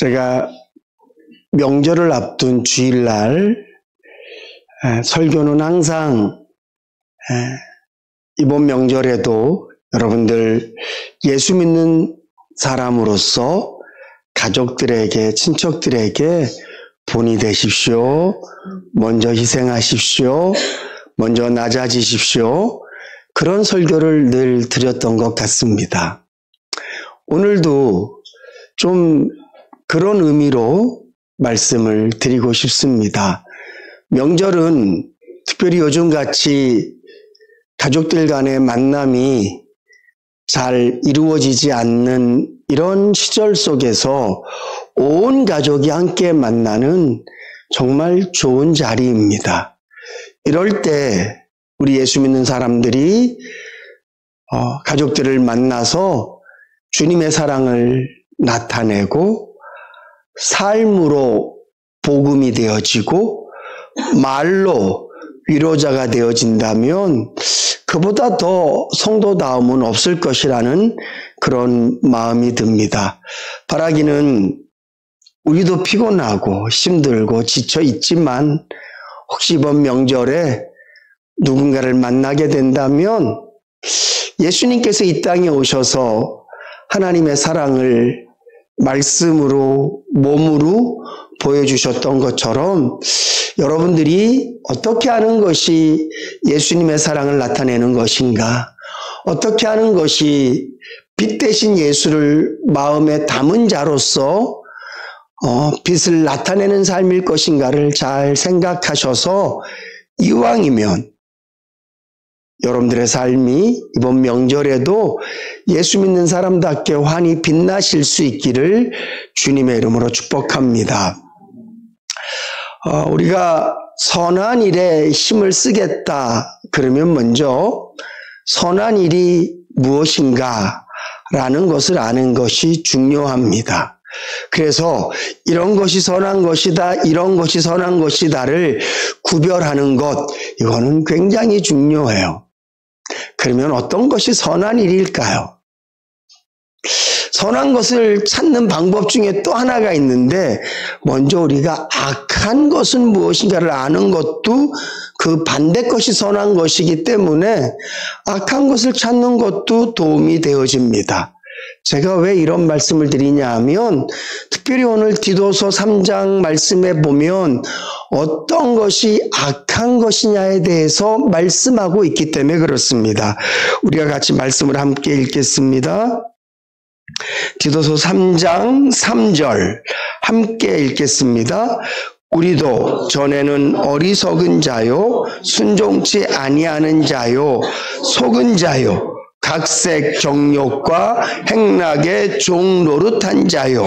제가 명절을 앞둔 주일날 설교는 항상 이번 명절에도 여러분들 예수 믿는 사람으로서 가족들에게, 친척들에게 본이 되십시오. 먼저 희생하십시오. 먼저 낮아지십시오. 그런 설교를 늘 드렸던 것 같습니다. 오늘도 좀 그런 의미로 말씀을 드리고 싶습니다. 명절은 특별히 요즘같이 가족들 간의 만남이 잘 이루어지지 않는 이런 시절 속에서 온 가족이 함께 만나는 정말 좋은 자리입니다. 이럴 때 우리 예수 믿는 사람들이 가족들을 만나서 주님의 사랑을 나타내고 삶으로 복음이 되어지고 말로 위로자가 되어진다면 그보다 더 성도다움은 없을 것이라는 그런 마음이 듭니다. 바라기는 우리도 피곤하고 힘들고 지쳐 있지만 혹시 이번 명절에 누군가를 만나게 된다면 예수님께서 이 땅에 오셔서 하나님의 사랑을 말씀으로, 몸으로 보여주셨던 것처럼 여러분들이 어떻게 하는 것이 예수님의 사랑을 나타내는 것인가? 어떻게 하는 것이 빛 대신 예수를 마음에 담은 자로서 빛을 나타내는 삶일 것인가를 잘 생각하셔서 이왕이면 여러분들의 삶이 이번 명절에도 예수 믿는 사람답게 환히 빛나실 수 있기를 주님의 이름으로 축복합니다. 우리가 선한 일에 힘을 쓰겠다 그러면 먼저 선한 일이 무엇인가 라는 것을 아는 것이 중요합니다. 그래서 이런 것이 선한 것이다, 이런 것이 선한 것이다를 구별하는 것, 이거는 굉장히 중요해요. 그러면 어떤 것이 선한 일일까요? 선한 것을 찾는 방법 중에 또 하나가 있는데 먼저 우리가 악한 것은 무엇인가를 아는 것도 그 반대 것이 선한 것이기 때문에 악한 것을 찾는 것도 도움이 되어집니다. 제가 왜 이런 말씀을 드리냐 하면 특별히 오늘 디도서 3장 말씀에 보면 어떤 것이 악한 것이냐에 대해서 말씀하고 있기 때문에 그렇습니다. 우리가 같이 말씀을 함께 읽겠습니다. 디도서 3장 3절 함께 읽겠습니다. 우리도 전에는 어리석은 자요, 순종치 아니하는 자요, 속은 자요, 각색 정욕과 행락의 종 노릇한 자요,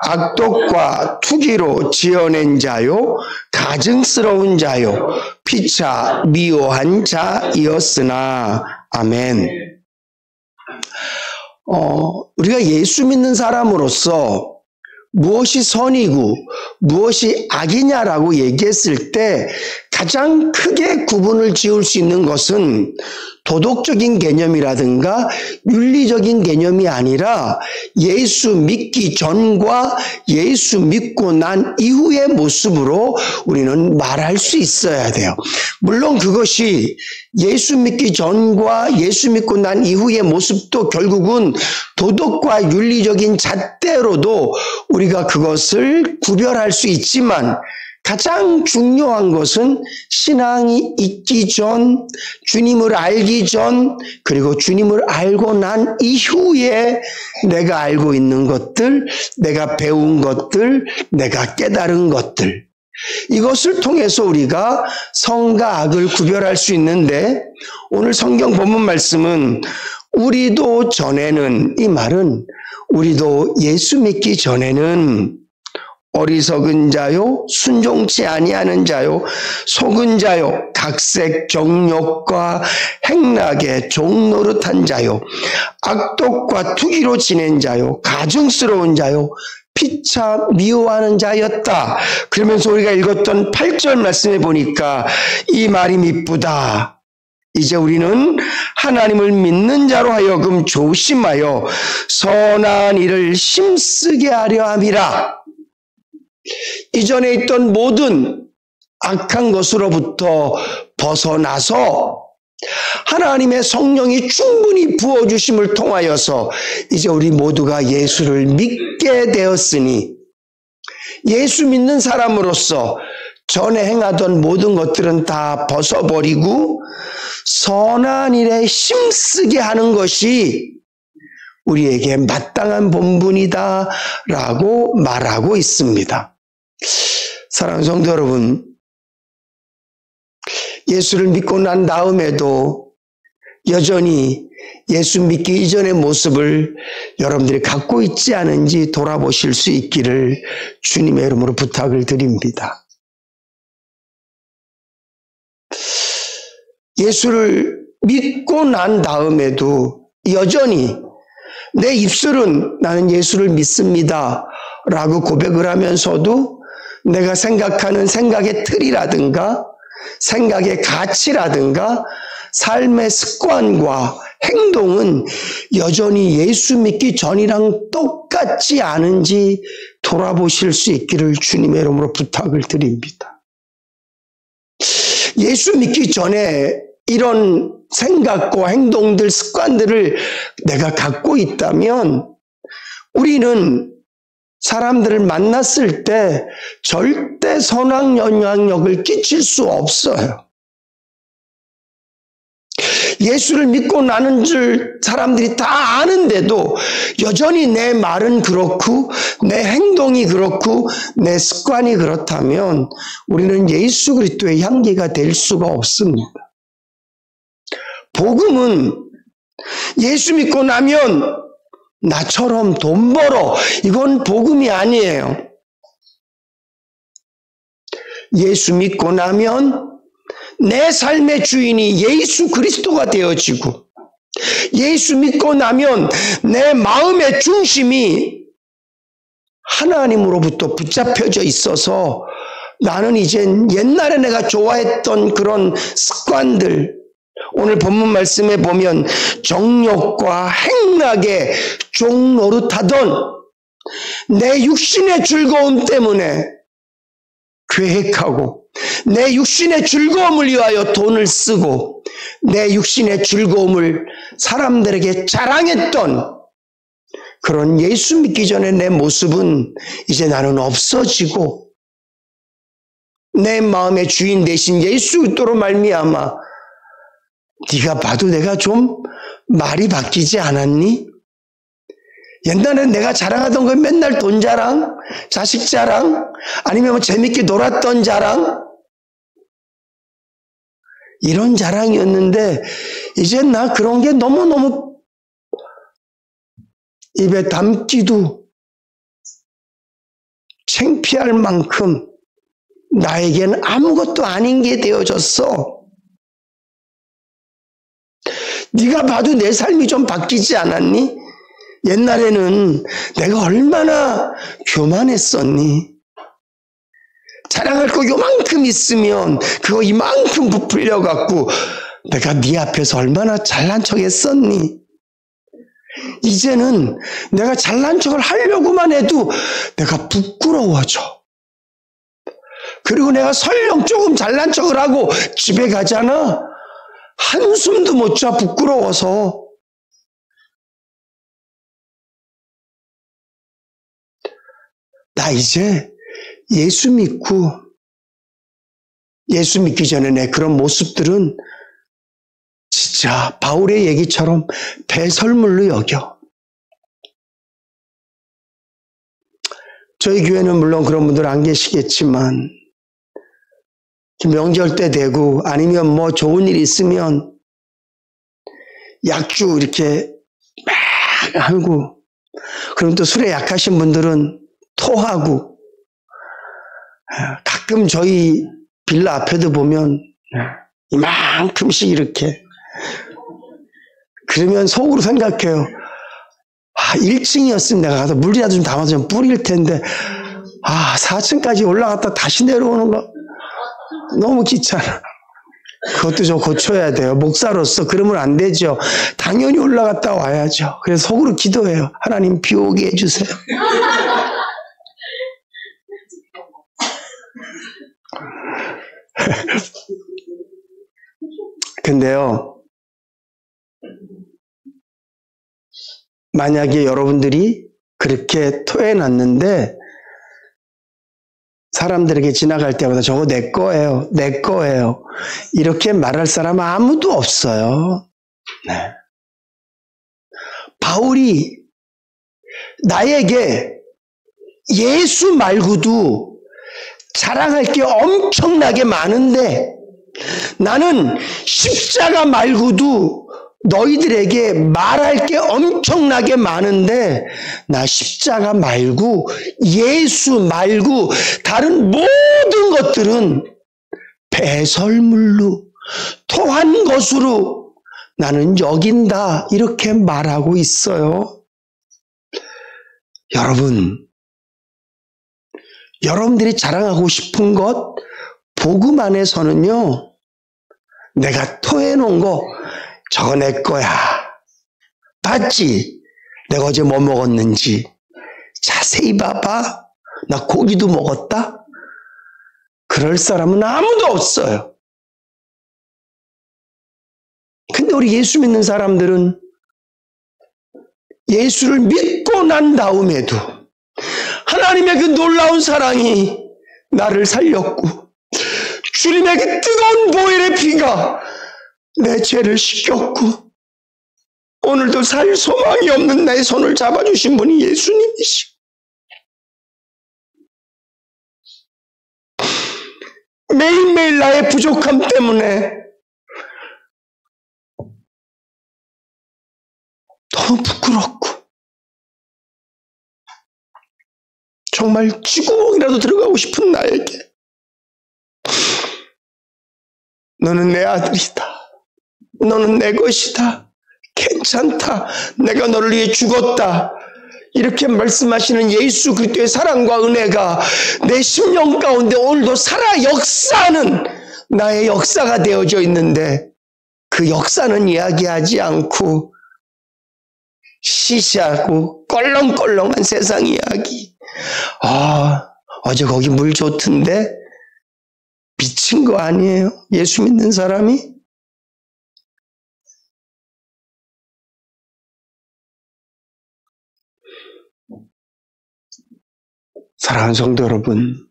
악독과 투기로 지어낸 자요, 가증스러운 자요, 피차 미워한 자이었으나. 아멘. 우리가 예수 믿는 사람으로서 무엇이 선이고 무엇이 악이냐라고 얘기했을 때 가장 크게 구분을 지을 수 있는 것은 도덕적인 개념이라든가 윤리적인 개념이 아니라 예수 믿기 전과 예수 믿고 난 이후의 모습으로 우리는 말할 수 있어야 돼요. 물론 그것이 예수 믿기 전과 예수 믿고 난 이후의 모습도 결국은 도덕과 윤리적인 잣대로도 우리가 그것을 구별할 수 있지만 가장 중요한 것은 신앙이 있기 전, 주님을 알기 전, 그리고 주님을 알고 난 이후에 내가 알고 있는 것들, 내가 배운 것들, 내가 깨달은 것들, 이것을 통해서 우리가 선과 악을 구별할 수 있는데 오늘 성경 본문 말씀은 우리도 전에는, 이 말은 우리도 예수 믿기 전에는 어리석은 자요, 순종치 아니하는 자요, 속은 자요, 각색 정욕과 행락의 종 노릇한 자요, 악독과 투기로 지낸 자요, 가증스러운 자요, 피차 미워하는 자였다. 그러면서 우리가 읽었던 8절 말씀에 보니까 이 말이 미쁘다. 이제 우리는 하나님을 믿는 자로 하여금 조심하여 선한 일을 힘쓰게 하려 함이라. 이전에 있던 모든 악한 것으로부터 벗어나서 하나님의 성령이 충분히 부어주심을 통하여서 이제 우리 모두가 예수를 믿게 되었으니 예수 믿는 사람으로서 전에 행하던 모든 것들은 다 벗어버리고 선한 일에 힘쓰게 하는 것이 우리에게 마땅한 본분이다 라고 말하고 있습니다. 사랑하는 성도 여러분, 예수를 믿고 난 다음에도 여전히 예수 믿기 이전의 모습을 여러분들이 갖고 있지 않은지 돌아보실 수 있기를 주님의 이름으로 부탁을 드립니다. 예수를 믿고 난 다음에도 여전히 내 입술은 나는 예수를 믿습니다 라고 고백을 하면서도 내가 생각하는 생각의 틀이라든가 생각의 가치라든가 삶의 습관과 행동은 여전히 예수 믿기 전이랑 똑같지 않은지 돌아보실 수 있기를 주님의 이름으로 부탁을 드립니다. 예수 믿기 전에 이런 생각과 행동들, 습관들을 내가 갖고 있다면 우리는 사람들을 만났을 때 절대 선한 영향력을 끼칠 수 없어요. 예수를 믿고 나는 줄 사람들이 다 아는데도 여전히 내 말은 그렇고 내 행동이 그렇고 내 습관이 그렇다면 우리는 예수 그리스도의 향기가 될 수가 없습니다. 복음은 예수 믿고 나면 나처럼 돈 벌어, 이건 복음이 아니에요. 예수 믿고 나면 내 삶의 주인이 예수 그리스도가 되어지고, 예수 믿고 나면 내 마음의 중심이 하나님으로부터 붙잡혀져 있어서 나는 이젠 옛날에 내가 좋아했던 그런 습관들, 오늘 본문 말씀에 보면 정욕과 행락에 종노릇하던 내 육신의 즐거움 때문에 계획하고 내 육신의 즐거움을 위하여 돈을 쓰고 내 육신의 즐거움을 사람들에게 자랑했던 그런 예수 믿기 전에 내 모습은 이제 나는 없어지고 내 마음의 주인 되신 예수 그리스도로 말미암아 네가 봐도 내가 좀 말이 바뀌지 않았니? 옛날엔 내가 자랑하던 건 맨날 돈 자랑, 자식 자랑, 아니면 뭐 재밌게 놀았던 자랑, 이런 자랑이었는데 이젠 나 그런 게 너무너무 입에 담기도 창피할 만큼 나에게는 아무것도 아닌 게 되어졌어. 네가 봐도 내 삶이 좀 바뀌지 않았니? 옛날에는 내가 얼마나 교만했었니? 자랑할 거 요만큼 있으면 그거 이만큼 부풀려갖고 내가 네 앞에서 얼마나 잘난 척 했었니? 이제는 내가 잘난 척을 하려고만 해도 내가 부끄러워져. 그리고 내가 설령 조금 잘난 척을 하고 집에 가잖아. 한숨도 못 자 부끄러워서. 나 이제 예수 믿고 예수 믿기 전에 내 그런 모습들은 진짜 바울의 얘기처럼 배설물로 여겨. 저희 교회는 물론 그런 분들 안 계시겠지만 명절 때 되고 아니면 뭐 좋은 일 있으면 약주 이렇게 막 하고, 그럼 또 술에 약하신 분들은 토하고, 가끔 저희 빌라 앞에도 보면 이만큼씩 이렇게, 그러면 속으로 생각해요. 1층이었으면 내가 가서 물이라도 좀 담아서 좀 뿌릴 텐데 4층까지 올라갔다 다시 내려오는 거 너무 귀찮아. 그것도 저 고쳐야 돼요. 목사로서 그러면 안 되죠. 당연히 올라갔다 와야죠. 그래서 속으로 기도해요. 하나님 비 오게 해주세요. 근데요, 만약에 여러분들이 그렇게 토해놨는데 사람들에게 지나갈 때마다 저거 내 거예요. 내 거예요. 이렇게 말할 사람 아무도 없어요. 네. 바울이 나에게 예수 말고도 자랑할 게 엄청나게 많은데 나는 십자가 말고도 너희들에게 말할 게 엄청나게 많은데 나 십자가 말고 예수 말고 다른 모든 것들은 배설물로 토한 것으로 나는 여긴다 이렇게 말하고 있어요. 여러분들이 자랑하고 싶은 것 복음 안에서는요. 내가 토해놓은 거 저거 내 거야. 봤지? 내가 어제 뭐 먹었는지. 자세히 봐봐. 나 고기도 먹었다? 그럴 사람은 아무도 없어요. 근데 우리 예수 믿는 사람들은 예수를 믿고 난 다음에도 하나님의 그 놀라운 사랑이 나를 살렸고 주님의 그 뜨거운 보혈의 피가 내 죄를 씻겼고 오늘도 살 소망이 없는 나의 손을 잡아주신 분이 예수님이시고 매일매일 나의 부족함 때문에 너무 부끄럽고 정말 쥐구멍이라도 들어가고 싶은 나에게 너는 내 아들이다. 너는 내 것이다. 괜찮다. 내가 너를 위해 죽었다. 이렇게 말씀하시는 예수 그리스도의 사랑과 은혜가 내 심령 가운데 오늘도 살아 역사하는 나의 역사가 되어져 있는데 그 역사는 이야기하지 않고 시시하고 껄렁껄렁한 세상 이야기. 어제 거기 물 좋던데 미친 거 아니에요? 예수 믿는 사람이? 사랑하는 성도 여러분,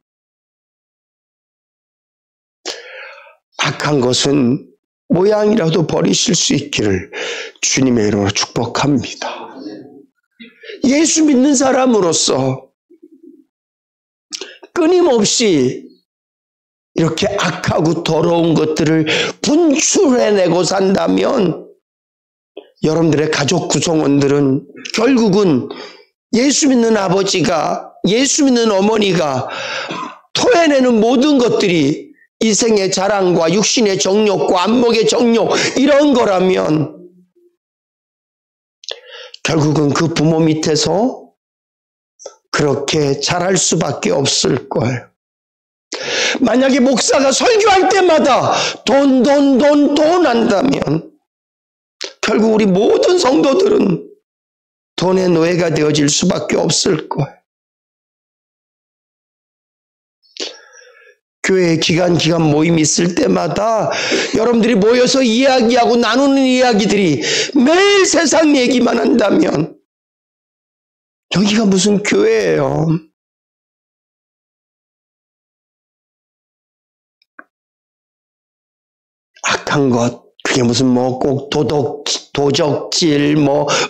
악한 것은 모양이라도 버리실 수 있기를 주님의 이름으로 축복합니다. 예수 믿는 사람으로서 끊임없이 이렇게 악하고 더러운 것들을 분출해내고 산다면 여러분들의 가족 구성원들은 결국은 예수 믿는 아버지가 예수 믿는 어머니가 토해내는 모든 것들이 이생의 자랑과 육신의 정욕과 안목의 정욕 이런 거라면 결국은 그 부모 밑에서 그렇게 자랄 수밖에 없을 거예요. 만약에 목사가 설교할 때마다 돈 한다면 결국 우리 모든 성도들은 돈의 노예가 되어질 수밖에 없을 거예요. 교회 기간 모임 있을 때마다 여러분들이 모여서 이야기하고 나누는 이야기들이 매일 세상 얘기만 한다면 여기가 무슨 교회예요? 악한 것, 그게 무슨 꼭 도적질,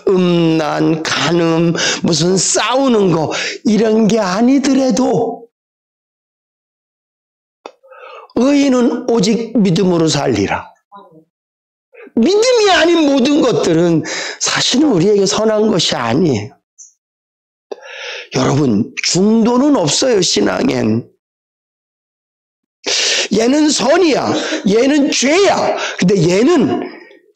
음란, 간음, 무슨 싸우는 거 이런 게 아니더라도 의인은 오직 믿음으로 살리라. 믿음이 아닌 모든 것들은 사실은 우리에게 선한 것이 아니에요. 여러분, 중도는 없어요, 신앙엔. 얘는 선이야, 얘는 죄야. 근데 얘는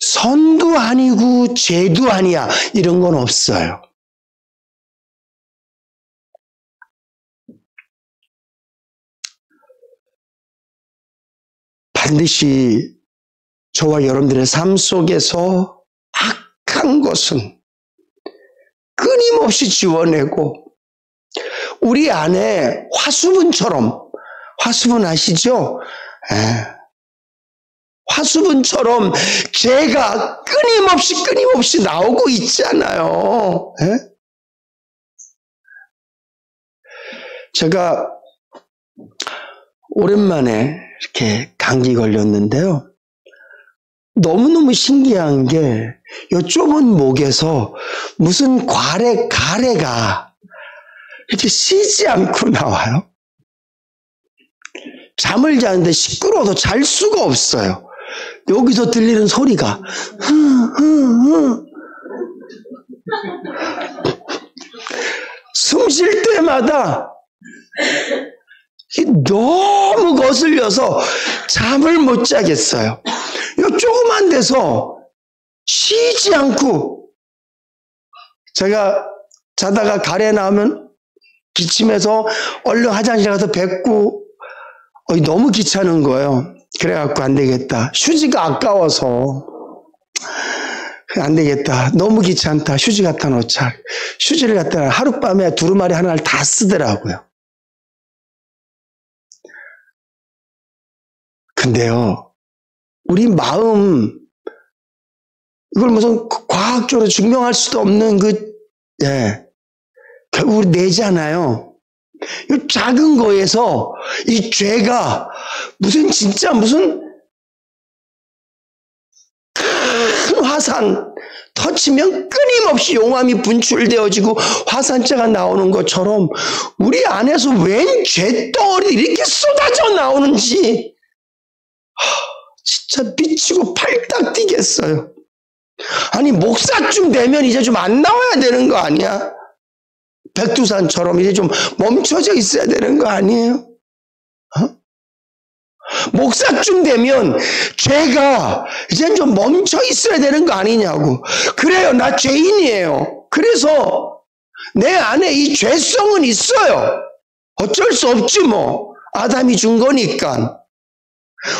선도 아니고 죄도 아니야. 이런 건 없어요. 반드시 저와 여러분들의 삶 속에서 악한 것은 끊임없이 지워내고 우리 안에 화수분처럼, 화수분 아시죠? 화수분처럼 죄가 끊임없이 나오고 있잖아요. 제가 오랜만에 이렇게 감기 걸렸는데요. 너무너무 신기한 게 이 좁은 목에서 무슨 가래가 이렇게 쉬지 않고 나와요. 잠을 자는데 시끄러워서 잘 수가 없어요. 여기서 들리는 소리가 숨 쉴 때마다 너무 거슬려서 잠을 못 자겠어요. 이 조그만 데서 쉬지 않고, 제가 자다가 가래 나오면 기침해서 얼른 화장실 가서 뱉고 너무 귀찮은 거예요. 그래갖고 안 되겠다. 휴지가 아까워서 안 되겠다. 너무 귀찮다. 휴지 갖다 놓자. 휴지를 갖다 하룻밤에 두루마리 하나를 다 쓰더라고요. 근데요, 우리 마음, 이걸 무슨 과학적으로 증명할 수도 없는 결국 우리 내잖아요. 이 작은 거에서 이 죄가 진짜 무슨 큰 화산 터치면 끊임없이 용암이 분출되어지고 화산재가 나오는 것처럼 우리 안에서 웬 죄덩어리 이렇게 쏟아져 나오는지 진짜 미치고 팔딱 뛰겠어요. 아니, 목사쯤 되면 이제 좀 안 나와야 되는 거 아니야? 백두산처럼 이제 좀 멈춰져 있어야 되는 거 아니에요? 목사쯤 되면 죄가 이제 좀 멈춰 있어야 되는 거 아니냐고. 그래요, 나 죄인이에요. 그래서 내 안에 이 죄성은 있어요. 어쩔 수 없지 뭐. 아담이 준 거니까.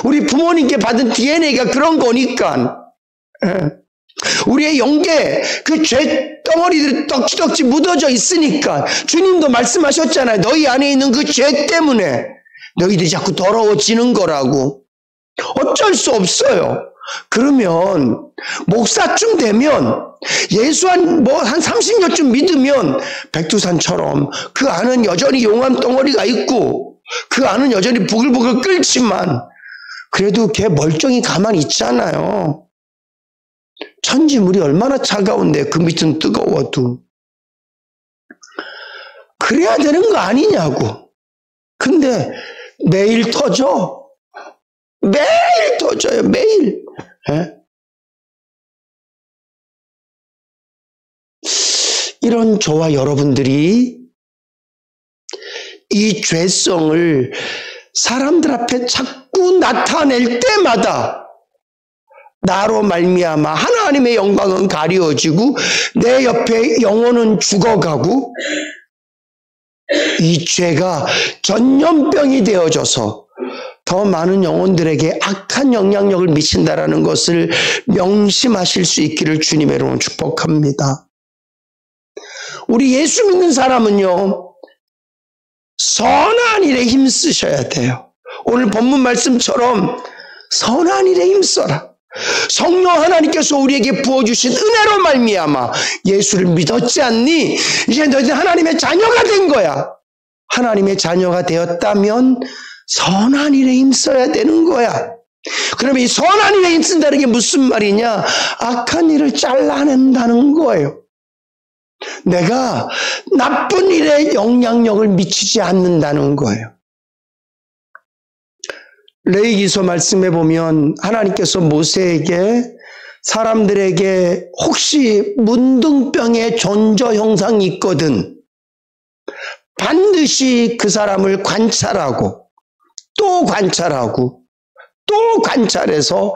우리 부모님께 받은 DNA가 그런 거니까. 우리의 영계 그 죄덩어리들이 떡지떡지 묻어져 있으니까 주님도 말씀하셨잖아요. 너희 안에 있는 그 죄 때문에 너희들이 자꾸 더러워지는 거라고. 어쩔 수 없어요. 그러면 목사쯤 되면 예수 한 30년쯤 믿으면 백두산처럼 그 안은 여전히 용암 덩어리가 있고 그 안은 여전히 부글부글 끓지만 그래도 걔 멀쩡히 가만히 있잖아요. 천지물이 얼마나 차가운데 그 밑은 뜨거워도. 그래야 되는 거 아니냐고. 근데 매일 터져. 매일 터져요. 매일. 이런 저와 여러분들이 이 죄성을 사람들 앞에 자꾸 나타낼 때마다 나로 말미암아 하나님의 영광은 가리워지고 내 옆에 영혼은 죽어가고 이 죄가 전염병이 되어져서 더 많은 영혼들에게 악한 영향력을 미친다라는 것을 명심하실 수 있기를 주님의 이름으로 축복합니다. 우리 예수 믿는 사람은요, 선한 일에 힘쓰셔야 돼요. 오늘 본문 말씀처럼 선한 일에 힘써라. 성령 하나님께서 우리에게 부어주신 은혜로 말미암아 예수를 믿었지 않니? 이제 너희는 하나님의 자녀가 된 거야. 하나님의 자녀가 되었다면 선한 일에 힘써야 되는 거야. 그러면 이 선한 일에 힘쓴다는 게 무슨 말이냐? 악한 일을 잘라낸다는 거예요. 내가 나쁜 일에 영향력을 미치지 않는다는 거예요. 레위기서 말씀해 보면 하나님께서 모세에게 사람들에게 혹시 문둥병의 전조 형상이 있거든 반드시 그 사람을 관찰하고 또 관찰하고 또 관찰해서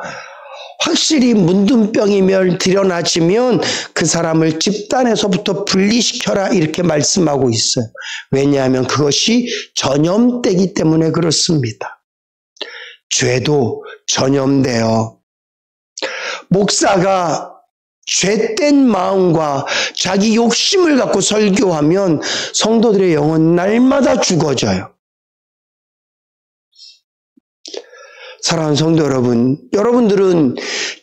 확실히 문둥병이면 드러나지면 그 사람을 집단에서부터 분리시켜라 이렇게 말씀하고 있어요. 왜냐하면 그것이 전염되기 때문에 그렇습니다. 죄도 전염돼요. 목사가 죄된 마음과 자기 욕심을 갖고 설교하면 성도들의 영은 날마다 죽어져요. 사랑하는 성도 여러분, 여러분들은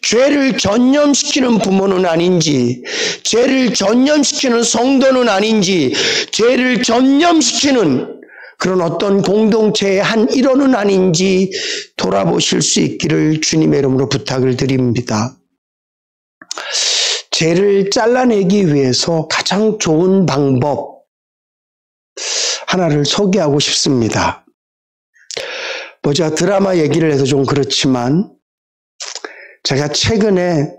죄를 전념시키는 부모는 아닌지, 죄를 전념시키는 성도는 아닌지, 죄를 전념시키는 그런 어떤 공동체의 한 일원은 아닌지 돌아보실 수 있기를 주님의 이름으로 부탁을 드립니다. 죄를 잘라내기 위해서 가장 좋은 방법 하나를 소개하고 싶습니다. 제가 드라마 얘기를 해서 좀 그렇지만 제가 최근에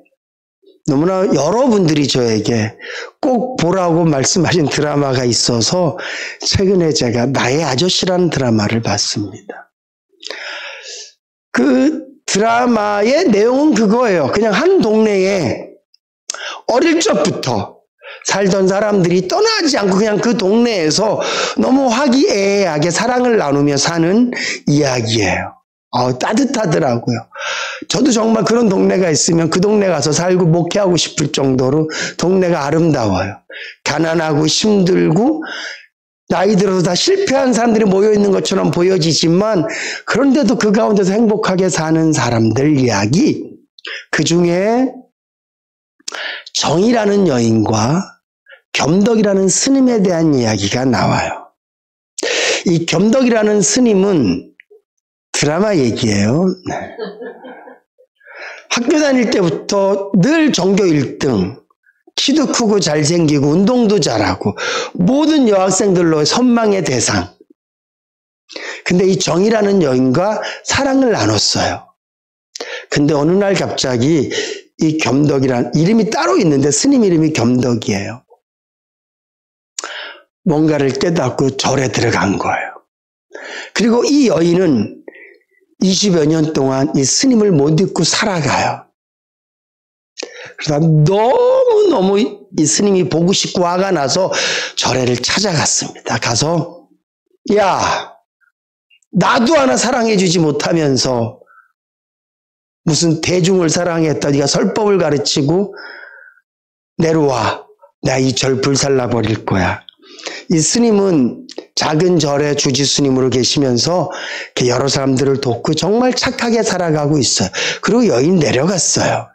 너무나 여러분들이 저에게 꼭 보라고 말씀하신 드라마가 있어서 최근에 제가 나의 아저씨라는 드라마를 봤습니다. 그 드라마의 내용은 그거예요. 그냥 한 동네에 어릴 적부터 살던 사람들이 떠나지 않고 그냥 그 동네에서 너무 화기애애하게 사랑을 나누며 사는 이야기예요. 따뜻하더라고요. 저도 정말 그런 동네가 있으면 그 동네 가서 살고 목회하고 싶을 정도로 동네가 아름다워요. 가난하고 힘들고 나이 들어서 다 실패한 사람들이 모여있는 것처럼 보여지지만 그런데도 그 가운데서 행복하게 사는 사람들 이야기, 그 중에 정이라는 여인과 겸덕이라는 스님에 대한 이야기가 나와요. 이 겸덕이라는 스님은 드라마 얘기예요. 학교 다닐 때부터 늘 전교 1등, 키도 크고 잘생기고 운동도 잘하고 모든 여학생들로 선망의 대상. 근데 이 정이라는 여인과 사랑을 나눴어요. 근데 어느 날 갑자기 이 겸덕이란 이름이 따로 있는데 스님 이름이 겸덕이에요. 뭔가를 깨닫고 절에 들어간 거예요. 그리고 이 여인은 20여 년 동안 이 스님을 못 잊고 살아가요. 그러다 너무너무 이 스님이 보고 싶고 화가 나서 절에를 찾아갔습니다. 가서 야, 나도 하나 사랑해주지 못하면서 무슨 대중을 사랑했다 네가 설법을 가르치고 내려와, 나 이 절 불살라 버릴 거야. 이 스님은 작은 절에 주지 스님으로 계시면서 여러 사람들을 돕고 정말 착하게 살아가고 있어요. 그리고 여인 내려갔어요.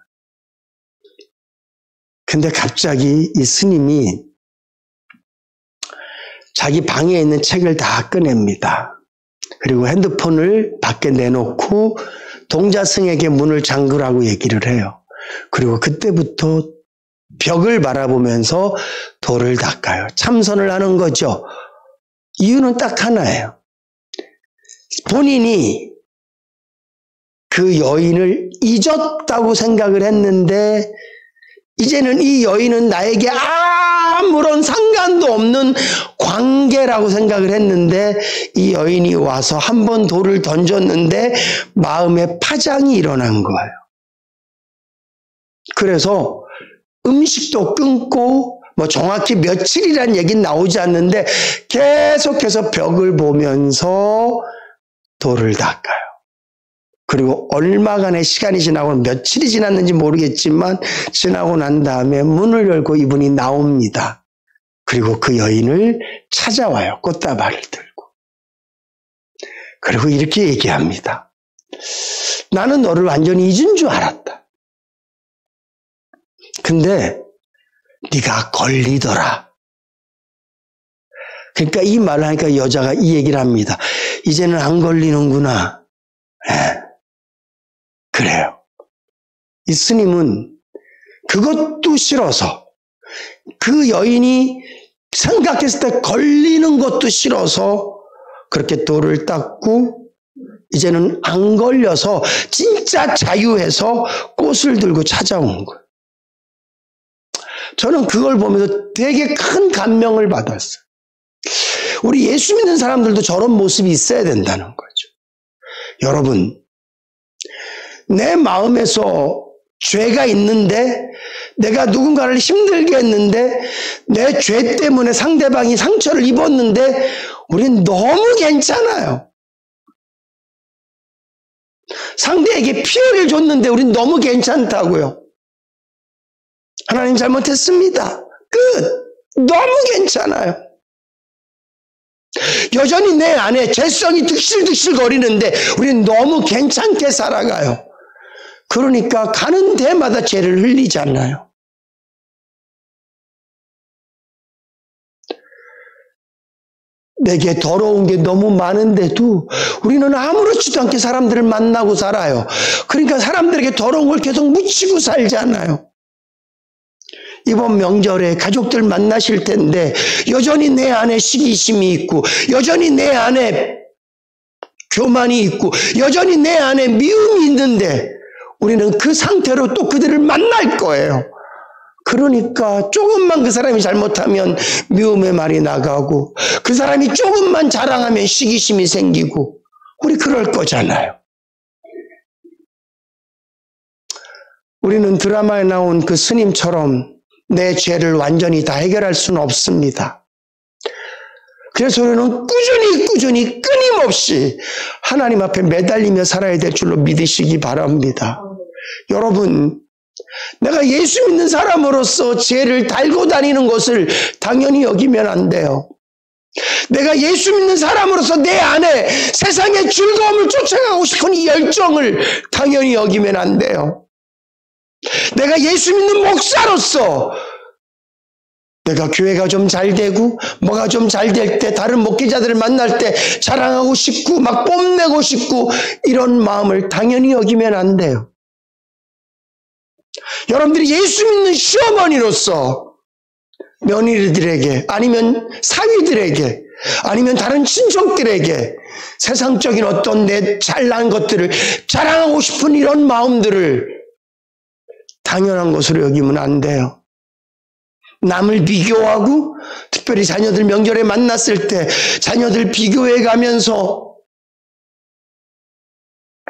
근데 갑자기 이 스님이 자기 방에 있는 책을 다 꺼냅니다. 그리고 핸드폰을 밖에 내놓고 동자승에게 문을 잠그라고 얘기를 해요. 그리고 그때부터 벽을 바라보면서 돌을 닦아요. 참선을 하는 거죠. 이유는 딱 하나예요. 본인이 그 여인을 잊었다고 생각을 했는데 이제는 이 여인은 나에게 아무런 상관도 없는 관계라고 생각을 했는데 이 여인이 와서 한 번 돌을 던졌는데 마음에 파장이 일어난 거예요. 그래서 음식도 끊고 정확히 며칠이란 얘기는 나오지 않는데 계속해서 벽을 보면서 돌을 닦아요. 그리고 얼마간의 시간이 지나고 며칠이 지났는지 모르겠지만 지나고 난 다음에 문을 열고 이분이 나옵니다. 그리고 그 여인을 찾아와요. 꽃다발을 들고. 그리고 이렇게 얘기합니다. 나는 너를 완전히 잊은 줄 알았다. 근데 네가 걸리더라. 그러니까 이 말을 하니까 여자가 이 얘기를 합니다. 이제는 안 걸리는구나. 그래요. 이 스님은 그것도 싫어서, 그 여인이 생각했을 때 걸리는 것도 싫어서 그렇게 돌을 닦고 이제는 안 걸려서 진짜 자유해서 꽃을 들고 찾아온 거예요. 저는 그걸 보면서 되게 큰 감명을 받았어요. 우리 예수 믿는 사람들도 저런 모습이 있어야 된다는 거죠. 여러분, 내 마음에서 죄가 있는데 내가 누군가를 힘들게 했는데 내 죄 때문에 상대방이 상처를 입었는데 우린 너무 괜찮아요. 상대에게 피해를 줬는데 우린 너무 괜찮다고요. 하나님 잘못했습니다. 끝. 너무 괜찮아요. 여전히 내 안에 죄성이 득실득실 거리는데 우리는 너무 괜찮게 살아가요. 그러니까 가는 데마다 죄를 흘리잖아요. 내게 더러운 게 너무 많은데도 우리는 아무렇지도 않게 사람들을 만나고 살아요. 그러니까 사람들에게 더러운 걸 계속 묻히고 살잖아요. 이번 명절에 가족들 만나실 텐데 여전히 내 안에 시기심이 있고 여전히 내 안에 교만이 있고 여전히 내 안에 미움이 있는데 우리는 그 상태로 또 그들을 만날 거예요. 그러니까 조금만 그 사람이 잘못하면 미움의 말이 나가고 그 사람이 조금만 자랑하면 시기심이 생기고 우리 그럴 거잖아요. 우리는 드라마에 나온 그 스님처럼 내 죄를 완전히 다 해결할 수는 없습니다. 그래서 우리는 꾸준히 끊임없이 하나님 앞에 매달리며 살아야 될 줄로 믿으시기 바랍니다. 여러분, 내가 예수 믿는 사람으로서 죄를 달고 다니는 것을 당연히 여기면 안 돼요. 내가 예수 믿는 사람으로서 내 안에 세상의 즐거움을 쫓아가고 싶은 이 열정을 당연히 여기면 안 돼요. 내가 예수 믿는 목사로서 내가 교회가 좀 잘 되고 뭐가 좀 잘 될 때 다른 목회자들을 만날 때 자랑하고 싶고 막 뽐내고 싶고 이런 마음을 당연히 여기면 안 돼요. 여러분들이 예수 믿는 시어머니로서 며느리들에게 아니면 사위들에게 아니면 다른 친척들에게 세상적인 어떤 내 잘난 것들을 자랑하고 싶은 이런 마음들을 당연한 것으로 여기면 안 돼요. 남을 비교하고 특별히 자녀들 명절에 만났을 때 자녀들 비교해 가면서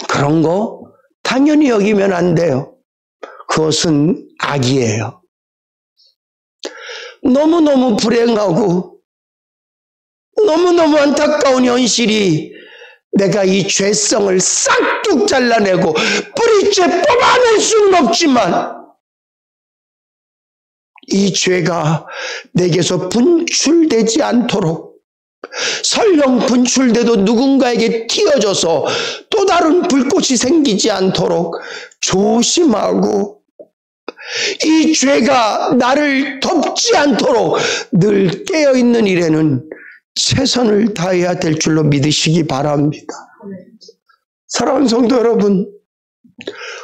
그런 거 당연히 여기면 안 돼요. 그것은 악이에요. 너무너무 불행하고 너무너무 안타까운 현실이 내가 이 죄성을 싹둑 잘라내고 뿌리째 뽑아낼 수는 없지만 이 죄가 내게서 분출되지 않도록 설령 분출돼도 누군가에게 튀어져서 또 다른 불꽃이 생기지 않도록 조심하고 이 죄가 나를 덮지 않도록 늘 깨어있는 일에는 최선을 다해야 될 줄로 믿으시기 바랍니다. 사랑하는 성도 여러분,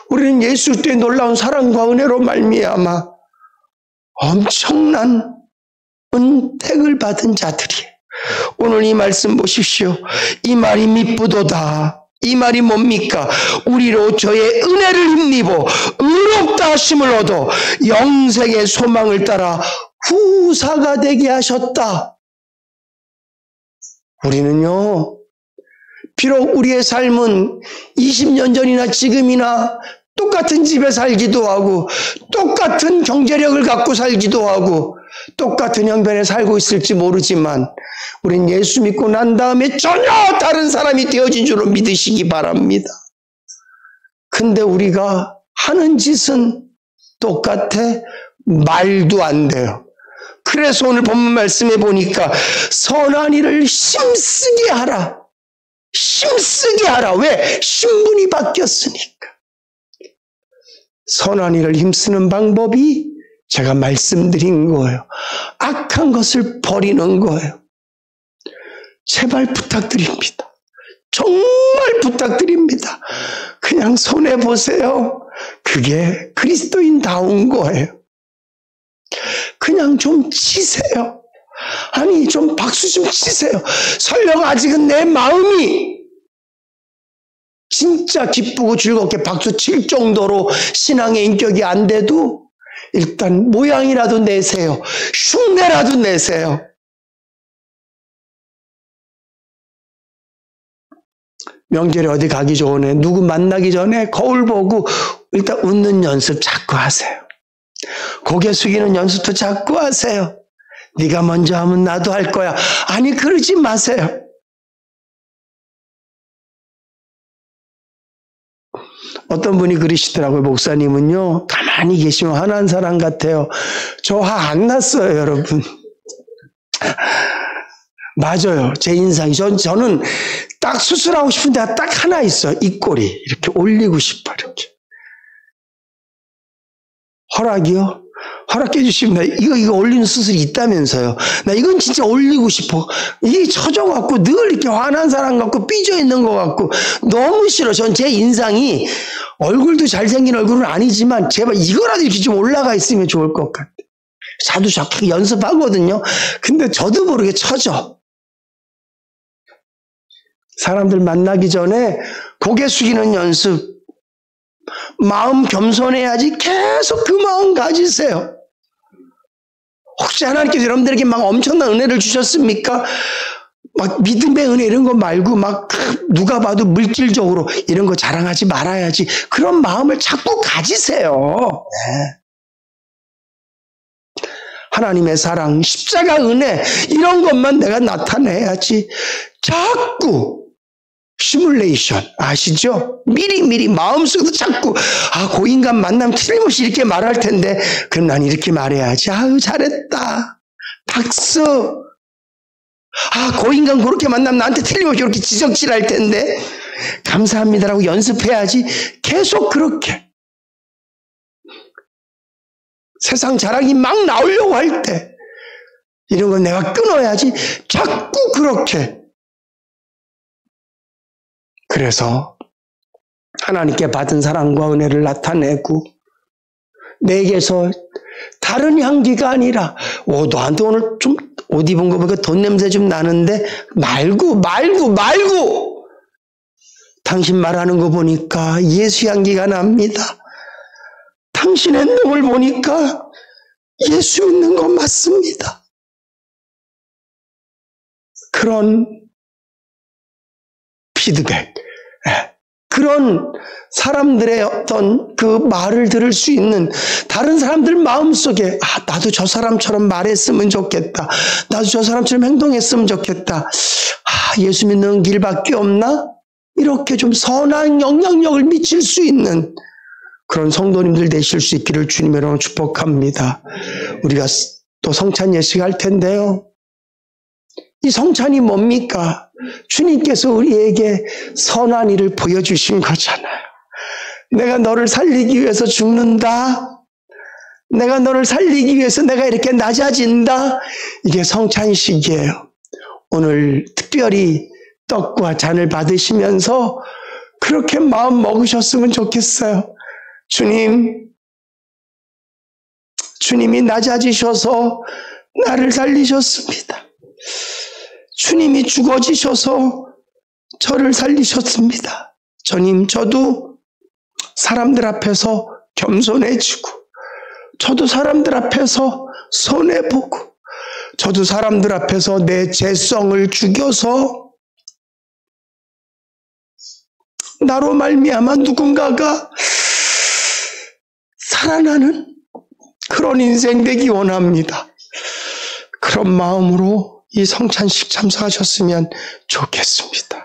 우리는 예수 그리스도의 놀라운 사랑과 은혜로 말미암아 엄청난 은택을 받은 자들이에요. 오늘 이 말씀 보십시오. 이 말이 미쁘도다. 이 말이 뭡니까? 우리로 저의 은혜를 힘입어 의롭다 하심을 얻어 영생의 소망을 따라 후사가 되게 하셨다. 우리는요, 비록 우리의 삶은 20년 전이나 지금이나 똑같은 집에 살기도 하고 똑같은 경제력을 갖고 살기도 하고 똑같은 형편에 살고 있을지 모르지만 우린 예수 믿고 난 다음에 전혀 다른 사람이 되어진 줄로 믿으시기 바랍니다. 근데 우리가 하는 짓은 똑같아? 말도 안 돼요. 그래서 오늘 본문 말씀에 보니까 선한 일을 힘쓰게 하라. 힘쓰게 하라. 왜? 신분이 바뀌었으니까. 선한 일을 힘쓰는 방법이 제가 말씀드린 거예요. 악한 것을 버리는 거예요. 제발 부탁드립니다. 정말 부탁드립니다. 그냥 손해보세요. 그게 그리스도인다운 거예요. 그냥 좀 치세요. 아니, 좀 박수 좀 치세요. 설령 아직은 내 마음이 진짜 기쁘고 즐겁게 박수 칠 정도로 신앙의 인격이 안 돼도 일단 모양이라도 내세요. 흉내라도 내세요. 명절에 어디 가기 전에 누구 만나기 전에 거울 보고 일단 웃는 연습 자꾸 하세요. 고개 숙이는 연습도 자꾸 하세요. 네가 먼저 하면 나도 할 거야. 아니, 그러지 마세요. 어떤 분이 그러시더라고요. 목사님은요, 가만히 계시면 화난 사람 같아요. 저 화 안 났어요, 여러분. 맞아요. 제 인상이. 저는 딱 수술하고 싶은 데가 딱 하나 있어요. 입꼬리. 이렇게 올리고 싶어, 이렇게. 허락이요? 허락해 주시면 이거 올리는 수술이 있다면서요. 나 이건 진짜 올리고 싶어. 이게 처져갖고 늘 이렇게 화난 사람 같고 삐져 있는 것 같고 너무 싫어. 전 제 인상이 얼굴도 잘생긴 얼굴은 아니지만 제발 이거라도 이렇게 좀 올라가 있으면 좋을 것 같아. 자주 자꾸 연습하거든요. 근데 저도 모르게 처져. 사람들 만나기 전에 고개 숙이는 연습. 마음 겸손해야지 계속 그 마음 가지세요. 혹시 하나님께서 여러분들에게 막 엄청난 은혜를 주셨습니까? 막 믿음의 은혜 이런 거 말고 막 누가 봐도 물질적으로 이런 거 자랑하지 말아야지. 그런 마음을 자꾸 가지세요. 네. 하나님의 사랑, 십자가 은혜 이런 것만 내가 나타내야지. 자꾸 시뮬레이션 아시죠? 미리 마음속에도 자꾸 그 인간 만나면 틀림없이 이렇게 말할 텐데 그럼 난 이렇게 말해야지. 아유 잘했다. 박수. 그 인간 그렇게 만나면 나한테 틀림없이 이렇게 지적질할 텐데 감사합니다라고 연습해야지. 계속 그렇게 세상 자랑이 막 나오려고 할 때 이런 건 내가 끊어야지. 자꾸 그렇게. 그래서 하나님께 받은 사랑과 은혜를 나타내고 내게서 다른 향기가 아니라 너한테 오늘 좀 옷 입은 거 보니까 돈 냄새 좀 나는데 말고 당신 말하는 거 보니까 예수 향기가 납니다. 당신 행동을 보니까 예수 믿는 거 맞습니다. 그런 피드백, 그런 사람들의 어떤 그 말을 들을 수 있는 다른 사람들 마음속에 나도 저 사람처럼 말했으면 좋겠다. 나도 저 사람처럼 행동했으면 좋겠다. 예수 믿는 길밖에 없나? 이렇게 좀 선한 영향력을 미칠 수 있는 그런 성도님들 되실 수 있기를 주님으로 축복합니다. 우리가 또 성찬 예식할 텐데요. 이 성찬이 뭡니까? 주님께서 우리에게 선한 일을 보여주신 거잖아요. 내가 너를 살리기 위해서 죽는다. 내가 너를 살리기 위해서 내가 이렇게 낮아진다. 이게 성찬식이에요. 오늘 특별히 떡과 잔을 받으시면서 그렇게 마음 먹으셨으면 좋겠어요. 주님이 낮아지셔서 나를 살리셨습니다. 주님이 죽어지셔서 저를 살리셨습니다. 저도 사람들 앞에서 겸손해지고, 저도 사람들 앞에서 손해보고, 저도 사람들 앞에서 내 죄성을 죽여서 나로 말미암아 누군가가 살아나는 그런 인생 되기 원합니다. 그런 마음으로 이 성찬식 참석하셨으면 좋겠습니다.